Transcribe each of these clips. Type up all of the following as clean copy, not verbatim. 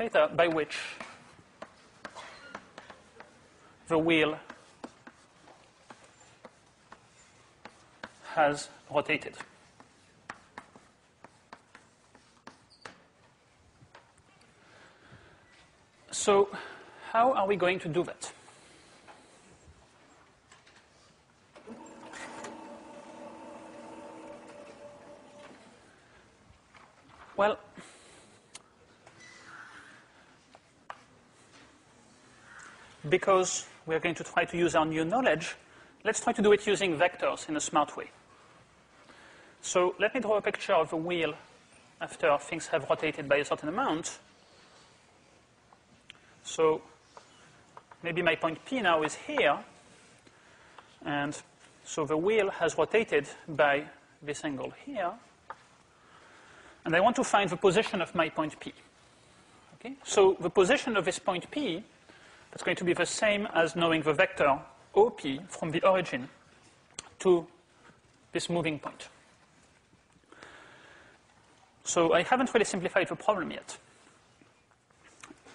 theta by which the wheel has rotated. So how are we going to do that? Well, because we're going to try to use our new knowledge, let's try to do it using vectors in a smart way. So let me draw a picture of a wheel after things have rotated by a certain amount. So maybe my point P now is here, and so the wheel has rotated by this angle here, and I want to find the position of my point P. Okay? So the position of this point P, that's going to be the same as knowing the vector OP from the origin to this moving point. So I haven't really simplified the problem yet,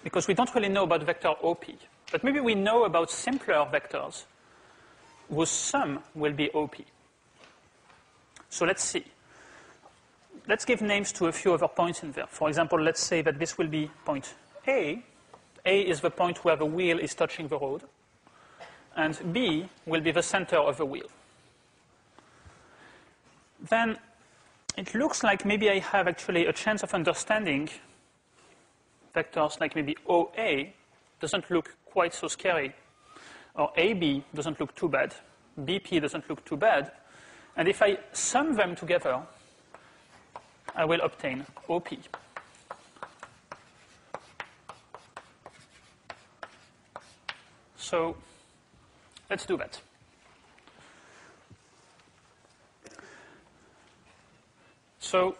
because we don't really know about vector OP. But maybe we know about simpler vectors whose sum will be OP. So let's see. Let's give names to a few other points in there. For example, let's say that this will be point A. A is the point where the wheel is touching the road. And B will be the center of the wheel. Then it looks like maybe I have actually a chance of understanding vectors like maybe OA doesn't look quite so scary, or AB doesn't look too bad, BP doesn't look too bad, and if I sum them together, I will obtain OP. So let's do that. So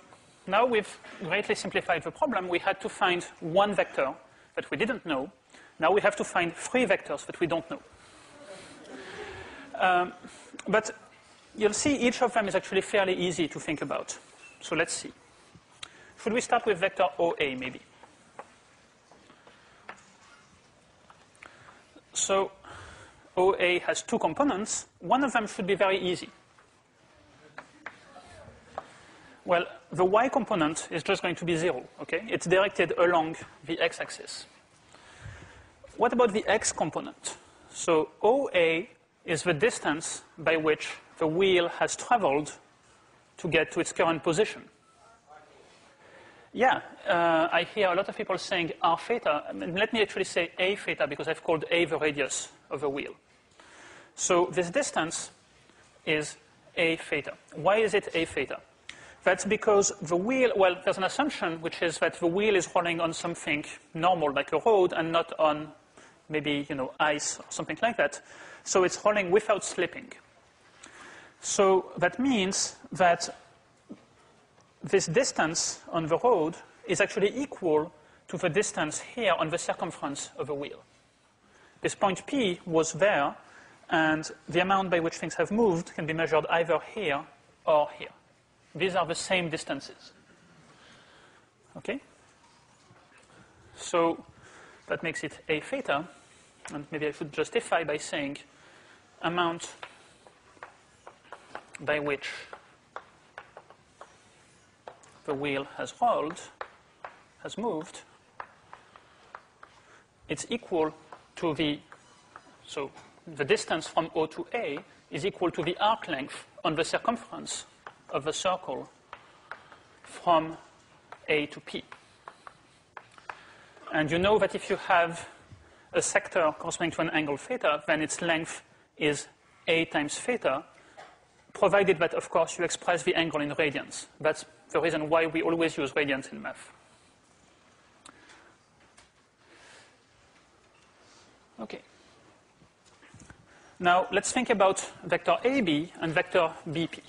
now we've greatly simplified the problem. We had to find one vector that we didn't know. Now we have to find three vectors that we don't know. But you'll see each of them is actually fairly easy to think about. So let's see. Should we start with vector OA, maybe? So OA has two components. One of them should be very easy. Well, the y component is just going to be 0, okay? It's directed along the x-axis. What about the x component? So OA is the distance by which the wheel has traveled to get to its current position. Yeah, I hear a lot of people saying r theta. I mean, let me actually say a theta, because I've called a the radius of the wheel. So this distance is a theta. Why is it a theta? That's because the wheel, well, there's an assumption, which is that the wheel is rolling on something normal, like a road, and not on maybe, ice or something like that. So it's rolling without slipping. So that means that this distance on the road is actually equal to the distance here on the circumference of the wheel. This point P was there, and the amount by which things have moved can be measured either here or here. These are the same distances. Okay? So that makes it a theta, and maybe I should justify by saying amount by which the wheel has rolled, has moved, it's equal to the distance from O to A is equal to the arc length on the circumference of the circle from A to P. And you know that if you have a sector corresponding to an angle theta, then its length is A times theta, provided that, of course, you express the angle in radians. That's the reason why we always use radians in math. Okay. Now, let's think about vector AB and vector BP.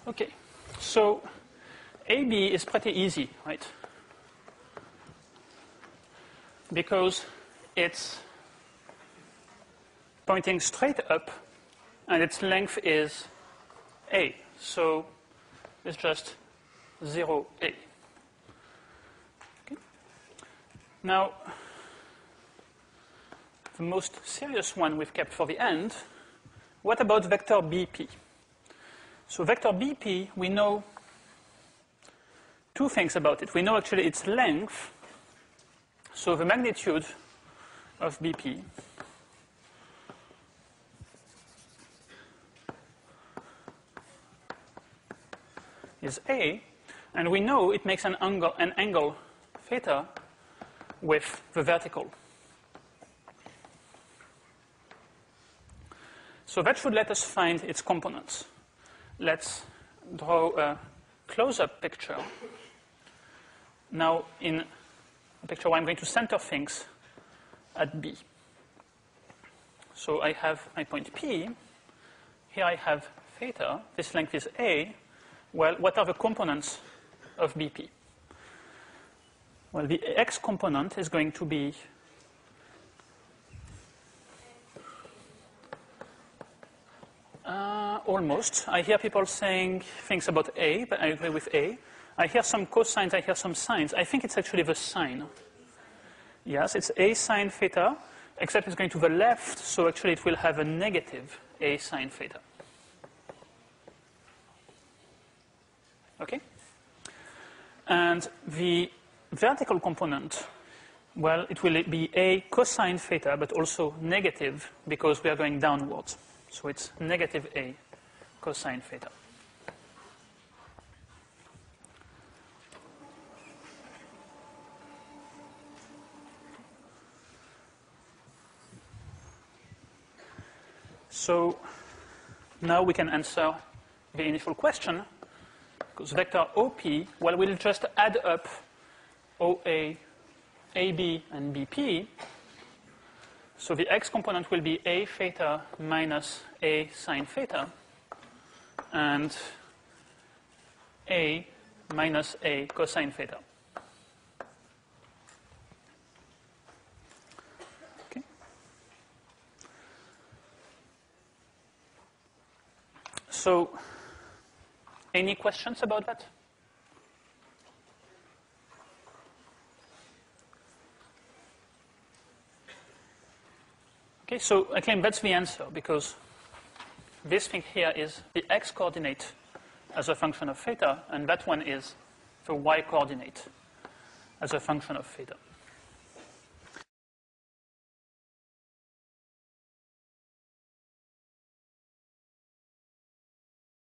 Okay, so AB is pretty easy, right? Because it's pointing straight up, and its length is A. So it's just 0, A. Okay. Now, the most serious one we've kept for the end, what about vector BP? So vector BP, we know two things about it. We know actually its length, so the magnitude of BP is A, and we know it makes an angle theta with the vertical. So that should let us find its components. Let's draw a close-up picture. Now, in a picture where I'm going to center things at B. So I have my point P. Here I have theta. This length is A. Well, what are the components of BP? Well, the x component is going to be almost. I hear people saying things about A, but I agree with A. I hear some cosines, I hear some sines. I think it's actually the sine. Yes, it's A sine theta, except it's going to the left, so actually it will have a negative A sine theta. Okay? And the vertical component, well, it will be A cosine theta, but also negative because we are going downwards. So it's negative A cosine theta. So now we can answer the initial question, because vector OP, well, we'll just add up OA, AB, and BP. So the x component will be A theta minus A sine theta, and A minus A cosine theta. Okay. So, any questions about that? Okay, so I claim that's the answer, because this thing here is the x coordinate as a function of theta, and that one is the y coordinate as a function of theta.